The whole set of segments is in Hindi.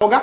होगा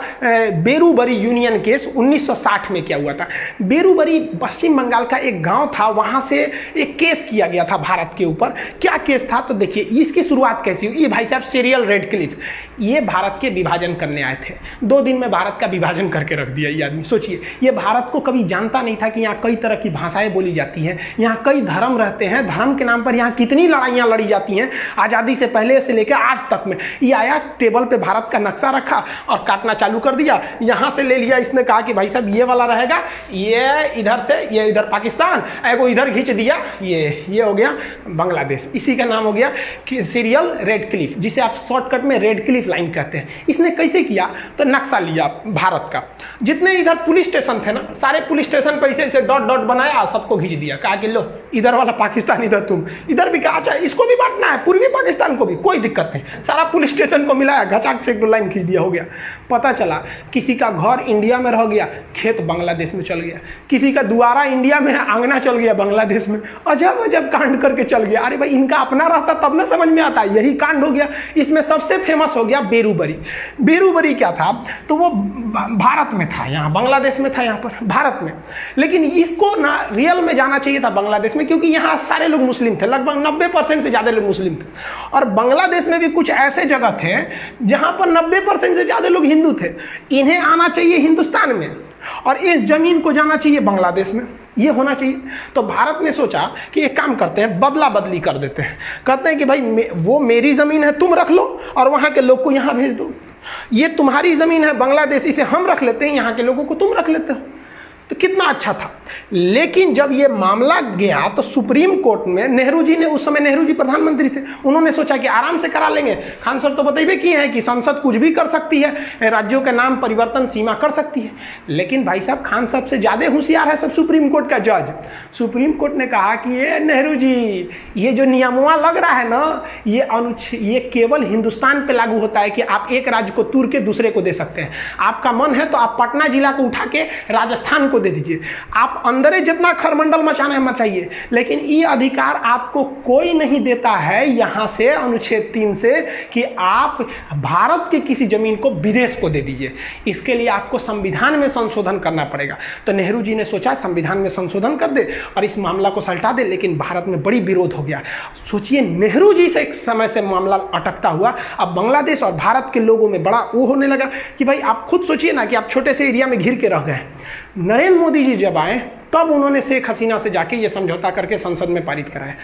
बेरूबरी यूनियन केस 1960 में क्या हुआ था। बेरूबरी पश्चिम बंगाल का एक गांव था, वहां से एक केस किया गया था भारत के ऊपर। क्या केस था तो देखिए इसकी शुरुआत कैसी हुई। ये भाई साहब सीरियल रेडक्लिफ, ये भारत के विभाजन करने आए थे। 2 दिन में भारत का विभाजन करके रख दिया ये आदमी। सोचिए, ये भारत को कभी जानता नहीं था कि यहाँ कई तरह की भाषाएं बोली जाती हैं, यहाँ कई धर्म रहते हैं, धर्म के नाम पर यहाँ कितनी लड़ाइयाँ लड़ी जाती हैं आज़ादी से पहले से लेकर आज तक में। ये आया टेबल पे भारत का नक्शा रखा और काटना चालू कर दिया। यहां से ले लिया, इसने कहा कि भाई साहब ये वाला रहेगा, ये इधर से, ये इधर पाकिस्तान, एगो इधर खींच दिया, ये हो गया बांग्लादेश। इसी का नाम हो गया कि सीरियल रेडक्लिफ, जिसे आप शॉर्टकट में रेडक्लिफ लाइन कहते हैं। इसने कैसे किया तो नक्शा लिया भारत का, जितने इधर पुलिस स्टेशन थे ना, सारे पुलिस स्टेशन पर ऐसे डॉट डॉट बनाया, सबको खींच दिया। कहा कि लो इधर वाला पाकिस्तान, इधर तुम, इधर भी कहा अच्छा इसको भी बांटना है, पूर्वी पाकिस्तान को भी, कोई दिक्कत नहीं। सारा पुलिस स्टेशन को मिलाया, घचाक से एक लाइन खींच दिया, हो गया। पता चला किसी का घर इंडिया में रह गया, खेत बांग्लादेश में चल गया। किसी का दुआरा इंडिया में है, आंगना चल गया बांग्लादेश में। अजब अजब कांड करके चल गया। अरे भाई इनका अपना रहता तब ना समझ में आता, यही कांड हो गया। इसमें सबसे फेमस हो गया बेरूबरी। बेरूबरी क्या था तो वो भारत में था, यहाँ बांग्लादेश में था, यहाँ पर भारत में। लेकिन इसको ना रियल में जाना चाहिए था बांग्लादेश में, क्योंकि यहाँ सारे लोग मुस्लिम थे, लगभग 90% से ज्यादा लोग मुस्लिम थे। और बांग्लादेश में भी कुछ ऐसे जगह थे जहां पर 90% से ज्यादा लोग हिंदू थे। इन्हें आना चाहिए हिंदुस्तान में और इस जमीन को जाना चाहिए बांग्लादेश में, ये होना चाहिए। तो भारत ने सोचा कि एक काम करते हैं, बदला बदली कर देते हैं। कहते हैं कि भाई वो मेरी जमीन है, तुम रख लो और वहां के लोग को यहां भेज दो। ये तुम्हारी जमीन है बांग्लादेश, इसे हम रख लेते हैं, यहां के लोगों को तुम रख लेते हो। तो कितना अच्छा था। लेकिन जब ये मामला गया तो सुप्रीम कोर्ट में नेहरू जी ने, उस समय नेहरू जी प्रधानमंत्री थे, उन्होंने सोचा कि आराम से करा लेंगे। खान सर तो बताइए किए हैं कि संसद कुछ भी कर सकती है, राज्यों के नाम परिवर्तन सीमा कर सकती है। लेकिन भाई साहब खान साहब से ज्यादा होशियार है सब सुप्रीम कोर्ट का जज। सुप्रीम कोर्ट ने कहा कि ये नेहरू जी, ये जो नियमवा लग रहा है ना, ये केवल हिंदुस्तान पे लागू होता है कि आप एक राज्य को तोड़ के दूसरे को दे सकते हैं। आपका मन है तो आप पटना जिला को उठा के राजस्थान दे दीजिए, आप अंदर जितना खरमंडल मचाना है मचाइए, लेकिन ये अधिकार आपको कोई नहीं देता है यहां से अनुच्छेद 3 से कि आप भारत के किसी जमीन को विदेश को दे दीजिए। इसके लिए आपको संविधान में संशोधन करना पड़ेगा। तो नेहरू जी ने सोचा संविधान में संशोधन कर दे और इस मामला को सल्टा दे, लेकिन भारत में बड़ी विरोध हो गया। सोचिए नेहरू जी से एक समय से मामला अटकता हुआ अब बांग्लादेश और भारत के लोगों में बड़ा वो होने लगा कि भाई आप खुद सोचिए ना कि आप छोटे से एरिया में घिर के रह गए। नरेंद्र मोदी जी जब आए तब उन्होंने शेख हसीना से जाके ये समझौता करके संसद में पारित कराया।